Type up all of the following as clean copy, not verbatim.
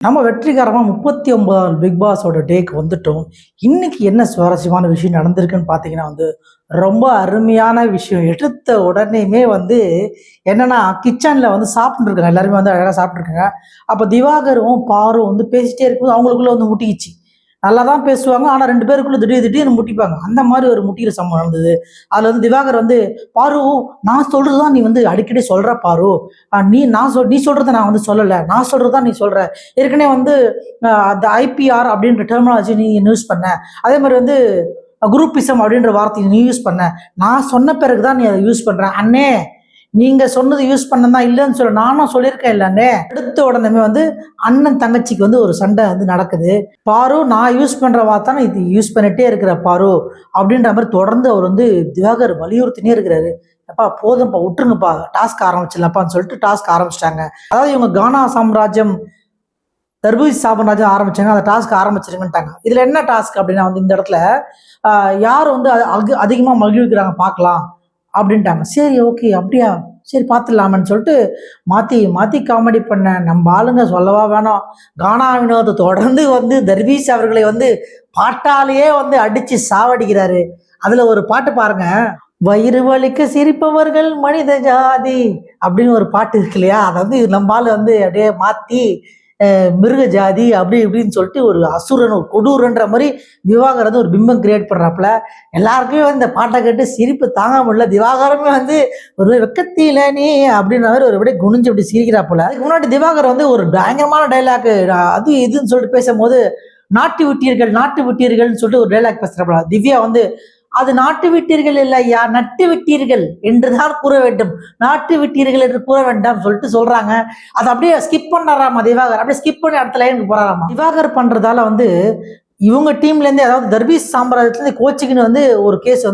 நம்ம வெற்றிகரமாக 39 பிக் பாஸோட டேக்கு வந்துட்டோம். இன்னைக்கு என்ன சுவாரஸ்யமான விஷயம் நடந்திருக்குன்னு பார்த்தீங்கன்னா ரொம்ப அருமையான விஷயம். எடுத்த உடனேயுமே என்னன்னா, கிச்சன்ல சாப்பிட்டுருக்காங்க. எல்லாருமே அழகா சாப்பிட்டுருக்காங்க. அப்போ திவாகரும், பாரும் பேசிட்டே இருக்கும்போது அவங்களுக்குள்ள முட்டிக்கிச்சு. நல்லா தான் பேசுவாங்க. ஆனா 2 பேருக்குள்ள திடீர்னு முட்டிப்பாங்க. அந்த மாரி ஒரு முட்டிக்கிற சம்பவம் நடந்தது. அதுல திவாகர் "பாரு, நான் சொல்றது தான் நீ அடிக்கடி சொல்ற பாரு. நீ சொல்றத நான் சொல்லல. நான் சொல்றது தான் நீ சொல்ற. ஏற்கனவே அந்த ஐபிஆர் அப்படின்ற டெர்மினாலஜி நீ யூஸ் பண்ண. அதே மாரி குரூப்பிசம் அப்படின்ற வார்த்தையை நீ யூஸ் பண்ண. நான் சொன்ன பிறகு தான் நீ அத யூஸ் பண்ற. அண்ணே, நீங்க சொன்னது யூஸ் பண்ணதான் இல்லைன்னு சொல்ல நானும் சொல்லியிருக்கேன் இல்லண்ணே." அடுத்த உடனே அண்ணன் தங்கச்சிக்கு ஒரு சண்டை நடக்குது. "பாரு, நான் யூஸ் பண்ற வார்த்தை இது யூஸ் பண்ணிட்டே இருக்கிற பாரு" அப்படின்ற மாதிரி தொடர்ந்து அவர் திவாகர் வலியுறுத்தினே இருக்கிறாரு. "அப்பா போதும்ப்பா, விட்டுருங்கப்பா, டாஸ்க் ஆரம்பிச்சிடலாப்பான்னு" சொல்லிட்டு டாஸ்க் ஆரம்பிச்சிட்டாங்க. அதாவது இவங்க கானா சாம்ராஜ்யம், தர்பூசி சாம்ராஜ்யம் ஆரம்பிச்சாங்க. அந்த டாஸ்க் ஆரம்பிச்சிருங்கன்ட்டாங்க. இதுல என்ன டாஸ்க் அப்படின்னா இந்த இடத்துல யார் அதிகமா மகிழ்விக்கிறாங்க பார்க்கலாம் அப்படின்ட்டாங்க. சரி, ஓகே, அப்படியா, சரி பார்த்துடலாமன்னு சொல்லிட்டு மாற்றி மாற்றி காமெடி பண்ண நம்ம ஆளுங்க சொல்லவா வேணாம். கானா வினோத் தொடர்ந்து தர்பீஸ் அவர்களை பாட்டாலேயே அடித்து சாவடிக்கிறாரு. அதில் ஒரு பாட்டு பாருங்க. "வயிறு வலிக்க சிரிப்பவர்கள் மனித ஜாதி" அப்படின்னு ஒரு பாட்டு இருக்கு இல்லையா? அதை நம்ம ஆள் அப்படியே மாற்றி மிருக ஜாதி அப்படி இப்படின்னு சொல்லிட்டு ஒரு அசுரன், ஒரு கொடூரன்ற மாதிரி திவாகர் ஒரு பிம்பம் கிரியேட் பண்ணுறாப்புல. எல்லாருக்குமே இந்த பாட்டை கேட்டு சிரிப்பு தாங்க முடியல. திவாகரமே ஒரு "வெக்கத்தில நீ" அப்படின்ற மாதிரி ஒரு அப்படியே குனிஞ்சு அப்படி சிரிக்கிறாப்புல. அதுக்கு முன்னாடி திவாகர் ஒரு பயங்கரமான டைலாக் அது இதுன்னு சொல்லிட்டு பேசும்போது, "நாட்டு விட்டீர்கள், நாட்டு விட்டீர்கள்னு" சொல்லிட்டு ஒரு டைலாக் பேசுறாப்புல. திவ்யா "அது நாட்டு விட்டீர்கள் இல்லையா, நட்டு விட்டீர்கள் என்றுதான் கூற வேண்டும். நாட்டு விட்டீர்கள் என்று கூற வேண்டாம்" சொல்லிட்டு சொல்றாங்க. அதை அப்படியே ஸ்கிப் பண்ணாராமா திவாகர். அப்படியே ஸ்கிப் பண்ணி அடுத்த லைனுக்கு போறாராமா. திவாகர் பண்றதால இவங்க டீம்ல இருந்து, அதாவது தர்பீஸ் சாம்ராஜ்யத்துல இருந்து கோச்சிக்குன்னு ஒரு கேஸ்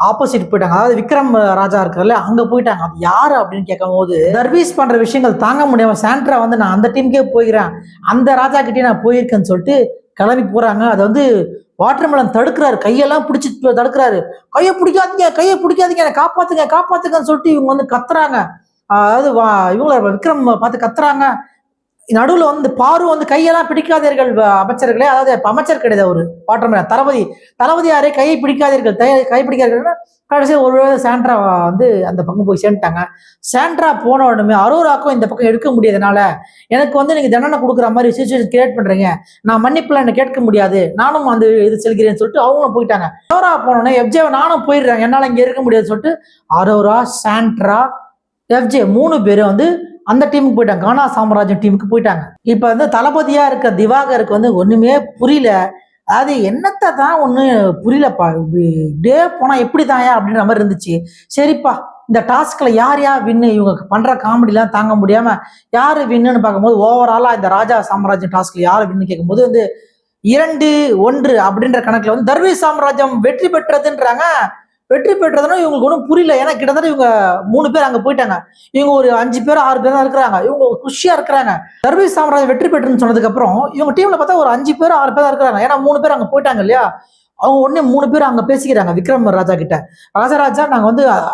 ஆப்போசிட் போயிட்டாங்க. அதாவது விக்ரம் ராஜா இருக்கார்ல, அங்க போயிட்டாங்க. அது யாரு அப்படின்னு கேட்கும் போது, தர்பீஸ் பண்ற விஷயங்கள் தாங்க முடியாம சாண்ட்ரா நான் அந்த டீமுக்கே போய்கிறேன், அந்த ராஜா கிட்டே நான் போயிருக்கேன்னு சொல்லிட்டு கிளம்பி போறாங்க. அது வாட்டர்மெலன் தடுக்கிறாரு, கையெல்லாம் பிடிச்சி தடுக்கிறாரு. "கையை பிடிக்காதீங்க, கையை பிடிக்காதீங்க, என்னை காப்பாத்துங்க, காப்பாத்துங்கன்னு" சொல்லிட்டு இவங்க கத்துறாங்க. அதாவது இவங்கள விக்ரம் பார்த்து கத்துறாங்க. நடுவில் பாரு "கையெல்லாம் பிடிக்காதீர்கள் அமைச்சர்களே", அதாவது அமைச்சர் கிடையாது, ஒரு வாட்டர்மேன் தளபதி. "தளபதி யாரே, கையை பிடிக்காதீர்கள், கை பிடிக்காதீர்கள்." கடைசி ஒரு சாண்ட்ரா அந்த பக்கம் போய் சேர்ந்துட்டாங்க. சாண்ட்ரா போன உடனே அரோராக்கும் இந்த பக்கம் எடுக்க முடியாதனால, "எனக்கு நீங்க தண்டனை கொடுக்குற மாதிரி சிச்சுவேஷன் கிரியேட் பண்றீங்க, நான் மன்னிப்புலாம் என்ன கேட்க முடியாது, நானும் இது செல்கிறேன்னு" சொல்லிட்டு அவங்களும் போயிட்டாங்க. அரோரா போனோடனே எஃப்ஜே "நானும் போயிடுறேன், என்னால் இங்கே இருக்க முடியாதுன்னு" சொல்லிட்டு அரோரா, சாண்ட்ரா, எஃப்ஜே 3 பேரும் அந்த டீமுக்கு போயிட்டாங்க. கானா சாம்ராஜ்யம் டீமுக்கு போயிட்டாங்க. இப்ப தளபதியா இருக்க திவாகருக்கு ஒண்ணுமே புரியல. அது என்னத்த தான் ஒண்ணு புரியலப்பா. இப்படியே போனா எப்படி தாயா அப்படின்ற மாதிரி இருந்துச்சு. சரிப்பா, இந்த டாஸ்க்ல யார் வின்னு, இவங்க பண்ற காமெடிலாம் தாங்க முடியாம யாரு வின்னுன்னு பார்க்கும்போது, ஓவராலா இந்த ராஜா சாம்ராஜ்யம் டாஸ்க்ல யாரு வின்னு கேட்கும்போது 2-1 அப்படின்ற கணக்குல தர்பீஸ் சாம்ராஜ்யம் வெற்றி பெற்றதுன்றாங்க. வெற்றி பெற்றதுன்னா இவங்களுக்கு ஒன்றும் புரியல. ஏன்னா கிட்டத்தட்ட இவங்க 3 பேர் அங்க போயிட்டாங்க. இவங்க ஒரு 5 பேர் 6 பேர் தான் இருக்கிறாங்க. இவங்க குஷியா இருக்கிறாங்க. தர்பீஸ் சாம்ராஜ்யம் வெற்றி பெற்றுன்னு சொன்னதுக்கு அப்புறம் இவங்க டீம்ல பார்த்தா ஒரு 5 பேர் 6 பேர் தான் இருக்கிறாங்க. ஏன்னா 3 பேர் அங்க போயிட்டாங்க இல்லையா? அவங்க உடனே 3 பேர் அங்க பேசிக்கிறாங்க விக்ரம் ராஜா கிட்ட. "ராஜா, நாங்க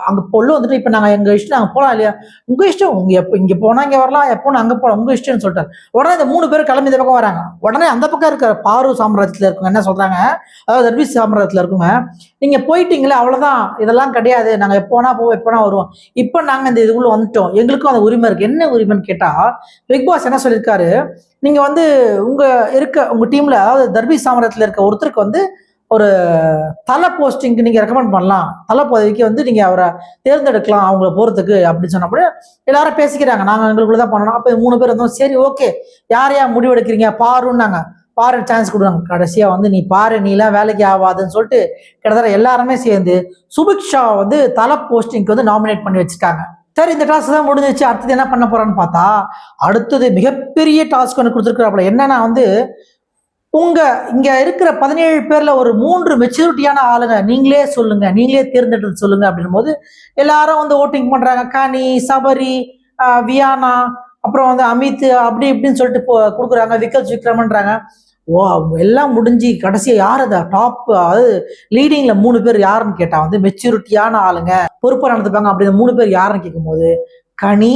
அங்க உள்ள இப்ப நாங்க எங்க இஷ்டம், நாங்க போலாம் இல்லையா?" "உங்க இஷ்டம், உங்க எப்ப இங்க போனா இங்க வரலாம், எப்போ அங்க போலாம், உங்க இஷ்டம்னு" சொல்லிட்டாரு. உடனே இந்த 3 பேர் கிளம்பி இந்த பக்கம் வராங்க. உடனே அந்த பக்கம் இருக்க பாரு சாம்ராஜ்யத்துல இருக்கவங்க என்ன சொல்றாங்க, அதாவது தர்பீஸ் சாம்ராஜ்யத்துல இருக்குங்க, "நீங்க போயிட்டீங்களே, அவ்வளவுதான், இதெல்லாம் கிடையாது, நாங்க எப்போனா போவோம், எப்போனா வருவோம். இப்ப நாங்க இந்த இதுக்குள்ள வந்துட்டோம், எங்களுக்கும் அந்த உரிமை இருக்கு." என்ன உரிமைன்னு கேட்டா, பிக் பாஸ் என்ன சொல்லியிருக்காரு, நீங்க உங்க டீம்ல, அதாவது தர்பீஸ் சாம்ராஜ்யத்துல இருக்க ஒருத்தருக்கு ஒரு தலை போஸ்டிங்க்கு நீங்க ரெக்கமெண்ட் பண்ணலாம், தலை பதவிக்கு நீங்க அவரை தேர்ந்தெடுக்கலாம் அவங்கள போறதுக்கு அப்படின்னு சொன்னப்போ எல்லாரும் பேசிக்கிறாங்க. நாங்க எங்களுக்குள்ளதான் பண்ணணும். அப்ப 3 பேர் சரி, ஓகே, யார் முடிவெடுக்கிறீங்க, பாருன்னாங்க. பாரு சான்ஸ் கொடுறாங்க. கடைசியா "நீ பாரு, நீ எல்லாம் வேலைக்கு ஆகாதுன்னு" சொல்லிட்டு கிட்டத்தட்ட எல்லாருமே சேர்ந்து சுபிக்ஷா தலை போஸ்டிங்க்கு நாமினேட் பண்ணி வச்சுட்டாங்க. சரி, இந்த டாஸ்க் தான் முடிஞ்சிச்சு. அடுத்தது என்ன பண்ண போறான்னு பார்த்தா, அடுத்தது மிகப்பெரிய டாஸ்க் ஒன்று கொடுத்துருக்காப்புல. என்னன்னா இங்க இருக்கிற 17 பேர்ல ஒரு 3 மெச்சூரிட்டியான ஆளுங்க நீங்களே சொல்லுங்க, நீங்களே தேர்ந்தெடுத்து சொல்லுங்க அப்படின்னும் போது எல்லாரும் ஓட்டிங் பண்றாங்க. கனி, சபரி, வியானா, அப்புறம் அமித், அப்படி இப்படின்னு சொல்லிட்டு கொடுக்குறாங்க. விக்ரம்ன்றாங்க. ஓ, எல்லாம் முடிஞ்சு கடைசியா யார் அத டாப், அதாவது லீடிங்ல 3 பேர் யாருன்னு கேட்டா மெச்சூரிட்டியான ஆளுங்க, பொறுப்பா நடந்துப்பாங்க அப்படின்னு 3 பேர் யாருன்னு கேட்கும்போது, கனி,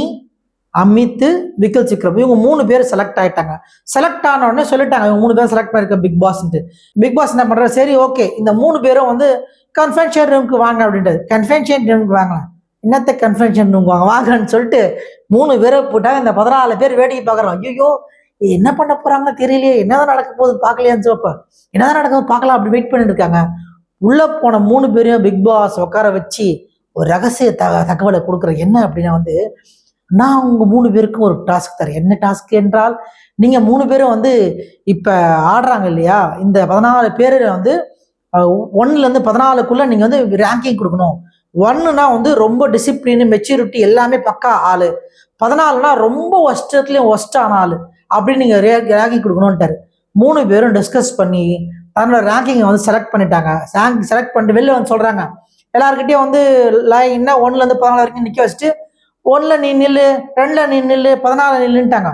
அமித், விக்கல் சிக்ரம் இவங்க 3 பேர் செலக்ட் ஆயிட்டாங்க. செலக்ட் ஆன உடனே சொல்லிட்டாங்க இவங்க 3 பேர் செலக்ட் பண்ணிருக்க பிக் பாஸ்ன்ட்டு. பிக் பாஸ் என்ன பண்றாரு, சரி ஓகே இந்த 3 பேரும் வந்து கன்ஃபென்ஷன் ரூமுக்கு வாங்க அப்படின்ட்டு. கன்ஃபென்ஷன் ரூமுக்கு வாங்கலாம், என்னத்த கன்ஃபென்ஷன் ரூம் வாங்க வாங்கன்னு சொல்லிட்டு 3 பேரை போட்டாங்க. இந்த 14 பேர் வேடிக்கை பார்க்குறோம். ஐயோ என்ன பண்ண போறாங்க தெரியலையே, என்னதான் நடக்க போகுது பார்க்கலையான்னு சோப்ப என்னதான் நடக்க போகுது பார்க்கலாம் அப்படி வெயிட் பண்ணிட்டு இருக்காங்க. உள்ள போன 3 பேரையும் பிக் பாஸ் உட்கார வச்சு ஒரு ரகசிய தகவலை கொடுக்குற. என்ன அப்படின்னா வந்து, நான் உங்க 3 பேருக்கும் ஒரு டாஸ்க் தரேன். என்ன டாஸ்க் என்றால், நீங்க 3 பேரும் வந்து இப்ப ஆடுறாங்க இல்லையா, இந்த 14 பேர் வந்து 1ல இருந்து 14க்குள்ள நீங்க வந்து ரேங்கிங் கொடுக்கணும். 1னா வந்து ரொம்ப டிசிப்ளின் மெச்சூரிட்டி எல்லாமே பக்கா ஆளு, 14னா ரொம்ப ஒஸ்டத்துலயும் ஒஸ்டான ஆளு, அப்படி நீங்க ரேங்கிங் கொடுக்கணும்ட்டாரு. 3 பேரும் டிஸ்கஸ் பண்ணி தன்னோட ரேங்கிங்கை வந்து செலக்ட் பண்ணிட்டாங்க. செலக்ட் பண்ணிட்டு வெளில வந்து சொல்றாங்க எல்லாருக்கிட்டையும் வந்து லைன்னா 1ல இருந்து 14 வரைக்கும் நிக்க வச்சுட்டு 1ல நீ நில்லு, 2ல நீ நில்லு, 14 நில்லுன்ட்டாங்க.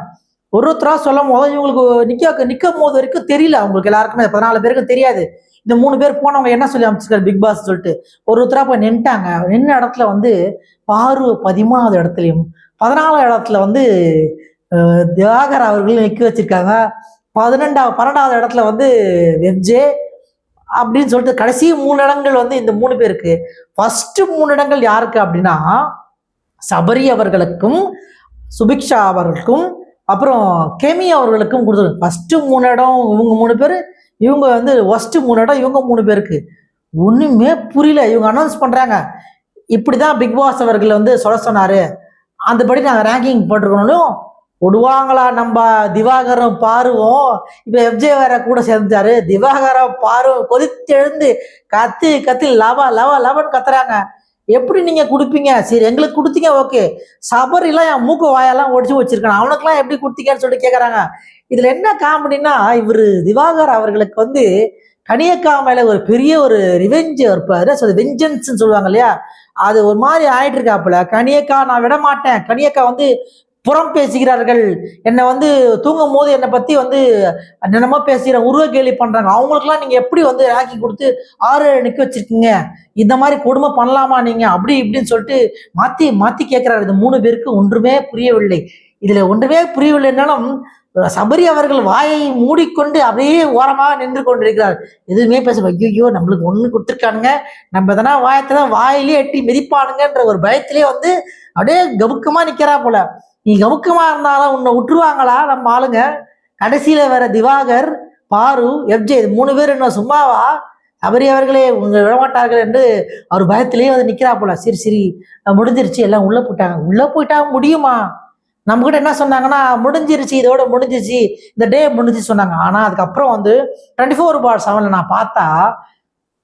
ஒருத்தரா சொல்லும் போது இவங்களுக்கு நிக்கும் போது வரைக்கும் தெரியல. அவங்களுக்கு எல்லாருக்குமே 14 பேருக்கும் தெரியாது. இந்த 3 பேர் போனவங்க என்ன சொல்லி அமைச்சிருக்காரு பிக் பாஸ் சொல்லிட்டு ஒருத்தரா போய் நின்ட்டாங்க. நின்ன இடத்துல வந்து பாரு 13வது இடத்துலையும் 14வது இடத்துல வந்து திவாகர் அவர்களும் நிக்க வச்சிருக்காங்க. 12வது இடத்துல வந்து வெப்ஜே அப்படின்னு சொல்லிட்டு கடைசி 3 இடங்கள் வந்து இந்த 3 பேருக்கு. ஃபர்ஸ்ட் 3 இடங்கள் யாருக்கு அப்படின்னா சபரி அவர்களுக்கும் சுபிக்ஷா அவர்களுக்கும் அப்புறம் கெமி அவர்களுக்கும் கொடுத்துருக்கு. ஃபர்ஸ்ட் 3 இடம் இவங்க 3 பேர், இவங்க வந்து ஃபர்ஸ்ட் 3 இடம் இவங்க 3 பேருக்கு. ஒண்ணுமே புரியல. இவங்க அனௌன்ஸ் பண்றாங்க இப்படிதான் பிக் பாஸ் அவர்கள் வந்து சொல்ல சொன்னாரு, அந்தபடி நாங்கள் ரேங்கிங் போட்டிருக்கணும். விடுவாங்களா நம்ம திவாகரம் பாருவோம். இப்ப எஃப்ஜே வேற கூட சேர்ந்துட்டாரு. திவாகரம் பாருவோம் கொதித்து எழுந்து கத்தி கத்தி லவா லவா லவன்னு கத்துறாங்க. எப்படி நீங்க கொடுப்பீங்க, சரி எங்களுக்கு கொடுத்தீங்க ஓகே, சபரிலாம் என் மூக்கு வாயெல்லாம் ஒடிச்சு வச்சிருக்கான், அவனுக்குலாம் எப்படி கொடுத்தீங்கன்னு சொல்லிட்டு கேட்கறாங்க. இதுல என்ன காமெடினா, இவரு திவாகர் அவர்களுக்கு வந்து கனியக்கா மேல ஒரு பெரிய ஒரு ரிவெஞ்ச் வெஞ்சன்ஸ் சொல்லுவாங்க இல்லையா, அது ஒரு மாதிரி ஆயிட்டு இருக்காப்புல. கனியக்கா நான் விட மாட்டேன், கனியக்கா வந்து புறம் பேசுகிறார்கள், என்னை வந்து தூங்கும் போது என்னை பத்தி வந்து என்னென்னமோ பேசுகிற உருவ கேலி பண்றாங்க, அவங்களுக்குலாம் நீங்க எப்படி வந்து ராக்கி கொடுத்து 6 நிக்க வச்சிருக்கீங்க, இந்த மாதிரி கொடுமை பண்ணலாமா நீங்க, அப்படி இப்படின்னு சொல்லிட்டு மாத்தி மாத்தி கேட்கிறாரு. இந்த 3 பேருக்கு ஒன்றுமே புரியவில்லை. இதுல ஒன்றுமே புரியவில்லைன்னாலும் சபரி அவர்கள் வாயை மூடிக்கொண்டு அப்படியே ஓரமாக நின்று கொண்டிருக்கிறார். எதுவுமே பேச, ஐயோ நம்மளுக்கு ஒண்ணு கொடுத்துருக்கானுங்க, நம்ம எதனா வாயத்தான் வாயிலே எட்டி மிதிப்பானுங்கன்ற ஒரு பயத்திலே வந்து அப்படியே கவுக்கமா நிக்கிறா போல. நீ கவுக்கமா இருந்தாலும் உன்னை விட்டுருவாங்களா நம்ம ஆளுங்க? கடைசியில வேற திவாகர், பாரு, எஃப்ஜே 3 பேர் என்ன சும்மாவா? சபரி அவர்களே உங்க விடமாட்டார்கள் என்று அவர் பயத்திலேயே வந்து நிக்கிறா போல. சரி சரி முடிஞ்சிருச்சு, எல்லாம் உள்ள போயிட்டாங்க. உள்ள போயிட்டா முடியுமா? நம்ம கிட்ட என்ன சொன்னாங்கன்னா, முடிஞ்சிருச்சு, இதோட முடிஞ்சிச்சு, இந்த டே முடிஞ்சு சொன்னாங்க. ஆனா அதுக்கப்புறம் வந்து 24/7 நான் பார்த்தா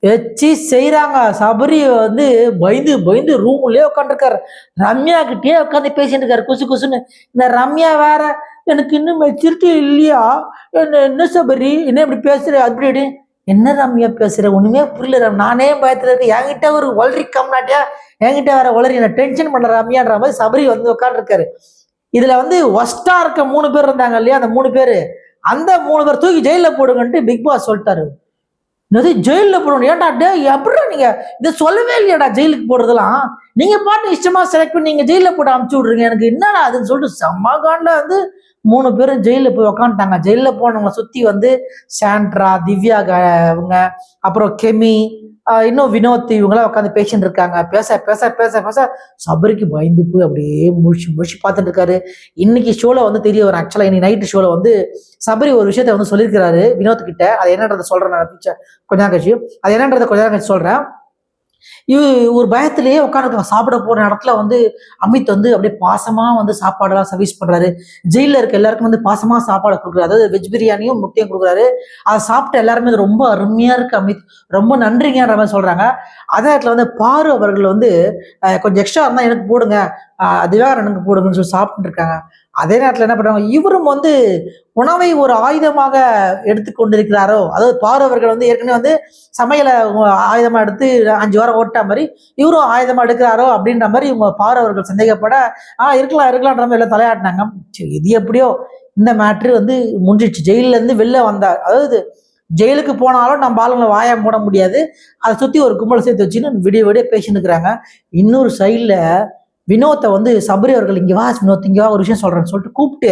வச்சு செய்யறாங்க. சபரி வந்து பயந்து பயந்து ரூம்லயே உட்காந்துருக்காரு. ரம்யா கிட்டே உட்காந்து பேசிட்டு இருக்காரு குசு குசுன்னு. இந்த ரம்யா வேற, எனக்கு இன்னும் மெச்சூரிட்டி இல்லையா, என்ன சபரி என்ன இப்படி பேசுற, அப்படி என்ன ரம்யா பேசுற, ஒண்ணுமே புரியல, நானே பயத்துல இருக்கேன், என்கிட்ட ஒரு ஒளரி கம்னாட்டியா, என்கிட்ட வேற ஒளரி என்ன டென்ஷன் பண்ற ரம்யான்ற மாதிரி சபரி வந்து உட்காந்துருக்காரு. இதுல வந்து ஒஸ்டா இருக்க 3 பேர் இருந்தாங்க இல்லையா, அந்த 3 பேரு, அந்த 3 பேர் தூக்கி ஜெயில போடுங்கன்ட்டு பிக் பாஸ் சொல்லிட்டாரு. ஜெயில போடணும், ஏன்டா டே எப்படி நீங்க இதை சொல்லவே இல்லையாடா, ஜெயிலுக்கு போடுறதெல்லாம் நீங்க பாட்டு இஷ்டமா செலக்ட் பண்ணி நீங்க ஜெயில போட்டு அமுச்சு விடுறீங்க, எனக்கு என்னடா அதுன்னு சொல்லிட்டு செம்மகாண்ட வந்து 3 பேரும் ஜெயில போய் உக்காந்துட்டாங்க. ஜெயில போனவங்க சுத்தி வந்து சாண்ட்ரா, திவ்யா அவங்க, அப்புறம் கெமி, இன்னும் வினோத் இவங்களாம் உட்காந்து பேசிட்டு இருக்காங்க. பேச பேச பேச பேச சபரிக்கு பயந்து போய் அப்படியே முழிச்சு முழிச்சு பார்த்துட்டு இருக்காரு. இன்னைக்கு ஷோல வந்து தெரிய வரும். ஆக்சுவலா இன்னைக்கு நைட்டு ஷோல வந்து சபரி ஒரு விஷயத்த வந்து சொல்லியிருக்கிறாரு வினோத் கிட்ட. அது என்னன்றதை சொல்றேன் நான் கொஞ்ச நேரம் கழிச்சு. அது என்னன்றதை கொஞ்ச நேரம் கழிச்சு சொல்றேன். ஒரு பயத்திலேயே உட்காந்துருக்காங்க. சாப்பிட போற இடத்துல வந்து அமித் வந்து அப்படியே பாசமா வந்து சாப்பாடெல்லாம் சர்வீஸ் பண்றாரு. ஜெயில இருக்க எல்லாருக்கும் வந்து பாசமா சாப்பாடு கொடுக்குறாரு. அதாவது வெஜ் பிரியாணியும் முட்டையும் கொடுக்குறாரு. அதை சாப்பிட்ட எல்லாருமே ரொம்ப அருமையா இருக்கு அமித், ரொம்ப நன்றிங்கன்ற மாதிரி சொல்றாங்க. அதே இடத்துல வந்து பாரு அவர்கள் வந்து கொஞ்சம் எக்ஸ்ட்ரா இருந்தா எனக்கு போடுங்க, திவாகரனுக்கு போடுங்கன்னு சொல்லி சாப்பிட்டு இருக்காங்க. அதே நேரத்தில் என்ன பண்றாங்க, இவரும் வந்து உணவை ஒரு ஆயுதமாக எடுத்துக்கொண்டிருக்கிறாரோ, அதாவது பாரு அவர்கள் வந்து ஏற்கனவே வந்து சமையலை ஆயுதமா எடுத்து 5 வாரம் ஓட்டா மாதிரி இவரும் ஆயுதமா எடுக்கிறாரோ அப்படின்ற மாதிரி இவங்க பாரு அவர்கள் சந்தேகப்பட இருக்கலாம் இருக்கலாம்ன்ற மாதிரி எல்லாம் தலையாட்டினாங்க. இது எப்படியோ இந்த மேட்ரு வந்து முடிஞ்சிடுச்சு. ஜெயில இருந்து வெளில வந்தார், அதாவது ஜெயிலுக்கு போனாலும் நம்ம ஆளுங்களை வாய மூட முடியாது, அதை சுத்தி ஒரு கும்பலை சேர்த்து வச்சுன்னு விடிய விடிய பேசின்னு இருக்கிறாங்க. இன்னொரு சைட்ல வினோத்தை வந்து சபரி அவர்கள் இங்கே வா வினோத் இங்கே வா ஒரு விஷயம் சொல்கிறேன்னு சொல்லிட்டு கூப்பிட்டு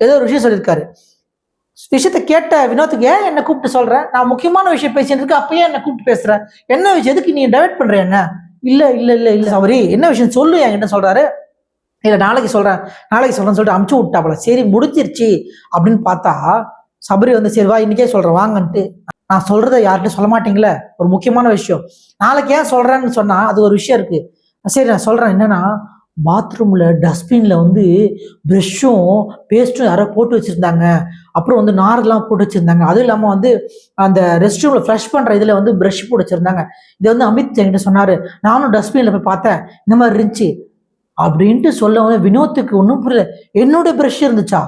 ஏதோ ஒரு விஷயம் சொல்லியிருக்காரு. விஷயத்த கேட்ட வினோத்துக்கு, ஏன் என்ன கூப்பிட்டு சொல்கிறேன், நான் முக்கியமான விஷயம் பேசிட்டு இருக்கு, அப்பயே என்ன கூப்பிட்டு பேசுகிறேன், என்ன விஷயம், எதுக்கு நீ டைவர்ட் பண்ணுற என்ன? இல்லை இல்லை இல்லை இல்லை சபரி, என்ன விஷயம் சொல்லு என்கிட்ட சொல்கிறாரு. இல்லை நாளைக்கு சொல்கிறேன்னு சொல்லிட்டு அமுச்சு விட்டாப்புல. சரி முடிஞ்சிருச்சு அப்படின்னு பார்த்தா சபரி வந்து சரி வா இன்னைக்கே சொல்கிறேன் வாங்கன்ட்டு, நான் சொல்கிறத யார்கிட்ட சொல்ல மாட்டீங்களே, ஒரு முக்கியமான விஷயம், நாளைக்கு ஏன் சொல்கிறேன்னு சொன்னால் அது ஒரு விஷயம் இருக்குது. சரி நான் சொல்கிறேன், என்னன்னா பாத்ரூமில் டஸ்ட்பினில் வந்து ப்ரெஷ்ஷும் பேஸ்ட்டும் யாரோ போட்டு வச்சுருந்தாங்க, அப்புறம் வந்து நாரெல்லாம் போட்டு வச்சுருந்தாங்க, அதுவும் இல்லாமல் வந்து அந்த ரெஸ்ட் ரூமில் ஃப்ளஷ் பண்ணுற இதில் வந்து ப்ரஷ் போட்டு வச்சுருந்தாங்க. இதை வந்து அமித் என்கிட்ட சொன்னார், நானும் டஸ்ட்பினில் போய் பார்த்தேன் இந்த மாதிரி இருந்துச்சு அப்படின்ட்டு சொல்ல வந்து வினோத்துக்கு ஒன்றும் புரியல. என்னோட ப்ரஷ் இருந்துச்சா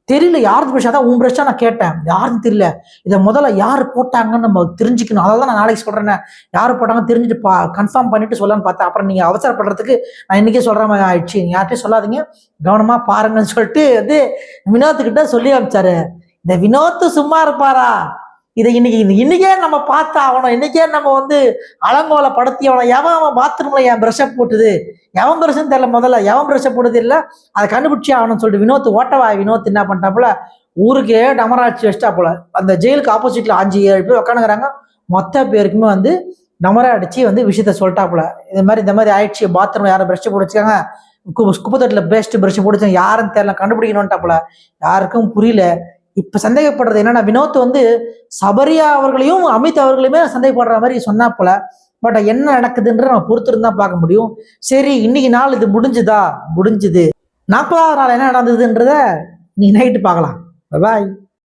தெரியல, யாருக்கு ப்ரஷ், அதான் உன் ப்ரஷ்ஷாக நான் கேட்டேன், யாருன்னு தெரியல, இதை முதல்ல யார் போட்டாங்கன்னு நம்ம தெரிஞ்சுக்கணும், அதான் நான் நாளைக்கு சொல்கிறேன்னு, யார் போட்டாங்கன்னு தெரிஞ்சுட்டு கன்ஃபார்ம் பண்ணிட்டு சொல்லலான்னு பார்த்தேன். அப்புறம் நீங்கள் அவசரப்படுறதுக்கு நான் இன்றைக்கே சொல்கிற மாதிரி ஆயிடுச்சு, நீங்கள் யார்கிட்டையும் சொல்லாதீங்க, கவனமாக பாருங்கன்னு சொல்லிட்டு வந்து வினோத்துக்கிட்ட சொல்லி அனுப்பிச்சாரு. இந்த வினோத்து சும்மா இருப்பாரா, இதை இன்னைக்கே நம்ம பார்த்தா அவனை, இன்னைக்கே நம்ம வந்து அலங்கோலப்படுத்தி அவனை, அவன் பாத்ரூம்ல என் ப்ரஷ்ஷை போட்டுது, எவன் ப்ரஷ்ன்னு தெரியல, முதல்ல எவன் ப்ரஷ்ஷை போடுது இல்லை, அதை கண்டுபிடிச்சி ஆகணும்னு சொல்லிட்டு வினோத் ஓட்டவா வினோத் என்ன பண்ணிட்டாப்புல, ஊருக்கே டமராட்சி வச்சிட்டாப்புல. அந்த ஜெயிலுக்கு ஆப்போசிட்ல 5-7 பேர் உட்காந்துக்கிறாங்க, மொத்த பேருக்குமே வந்து டமரா அடிச்சு வந்து விஷயத்த சொல்லிட்டாப்புல. இந்த மாதிரி ஆயிடுச்சு, பாத்ரூம்ல யாரும் ப்ரஷ்ஷை போட்டு வச்சுக்காங்க, குப்பத்தொட்டில் பேஸ்ட் ப்ரஷ் போட்டு யாருன்னு தெரியல, கண்டுபிடிக்கணும்ட்டாப்புல. யாருக்கும் புரியல. இப்ப சந்தேகப்படுறது என்னன்னா, வினோத் வந்து சபரியா அவர்களையும் அமித் அவர்களையுமே சந்தேகப்படுற மாதிரி சொன்னா போல. பட் என்ன நடக்குதுன்ற நம்ம பொறுத்திருந்தா பார்க்க முடியும். சரி இன்னைக்கு நாள் இது முடிஞ்சுது. 40வது நாள் என்ன நடந்ததுன்றத நீ நைட்டு பார்க்கலாம். பாய்.